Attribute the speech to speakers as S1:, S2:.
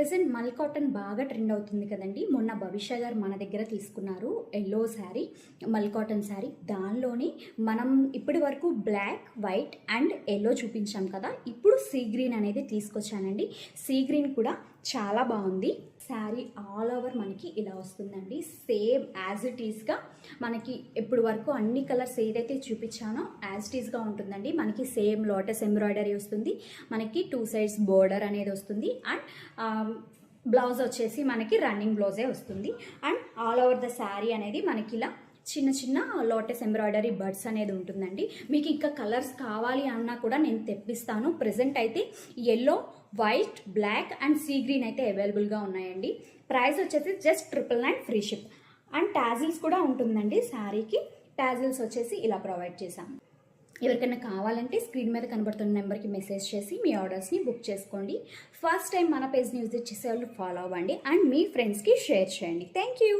S1: Present మల్ cotton బాగా trend అవుతుంది కదండి. మొన్న భవిష్య గారు మన దగ్గర తీసుకున్నారు ఎల్లో శారీ, మల్ కాటన్ శారీ. దానిలోనే మనం ఇప్పటి వరకు బ్లాక్, వైట్ అండ్ ఎల్లో చూపించాం కదా. ఇప్పుడు సీ గ్రీన్ అనేది తీసుకొచ్చానండి. సీ గ్రీన్ కూడా చాలా బాగుంది. శారీ ఆల్ ఓవర్ మనకి ఇలా వస్తుందండి. సేమ్ యాజ్ ఇట్ ఈస్గా మనకి ఇప్పుడు వరకు అన్ని కలర్స్ ఏదైతే చూపించానో యాజ్ ఇట్ ఈస్గా ఉంటుందండి. మనకి సేమ్ లోటస్ ఎంబ్రాయిడరీ వస్తుంది, మనకి 2 సైడ్స్ బోర్డర్ అనేది వస్తుంది అండ్ బ్లౌజ్ వచ్చేసి మనకి రన్నింగ్ బ్లౌజే వస్తుంది. And all over the sari అనేది మనకి ఇలా చిన్న చిన్న లోటస్ ఎంబ్రాయిడరీ బర్డ్స్ అనేది ఉంటుందండి. మీకు ఇంకా కలర్స్ కావాలి అన్నా కూడా నేను తెప్పిస్తాను. ప్రెజెంట్ అయితే yellow, white, black and sea green అయితే అవైలబుల్గా ఉన్నాయండి. ప్రైస్ వచ్చేసి just 999 free ship and tassels కూడా ఉంటుందండి. శారీకి టాజిల్స్ వచ్చేసి ఇలా ప్రొవైడ్ చేశాము. ఎవరికైనా కావాలంటే స్క్రీన్ మీద కనబడుతున్న నెంబర్కి మెసేజ్ చేసి మీ ఆర్డర్స్ని బుక్ చేసుకోండి. ఫస్ట్ టైం మన పేజ్ని విజిట్ చేసే వాళ్ళు ఫాలో అవ్వండి అండ్ మీ ఫ్రెండ్స్కి షేర్ చేయండి. Thank you.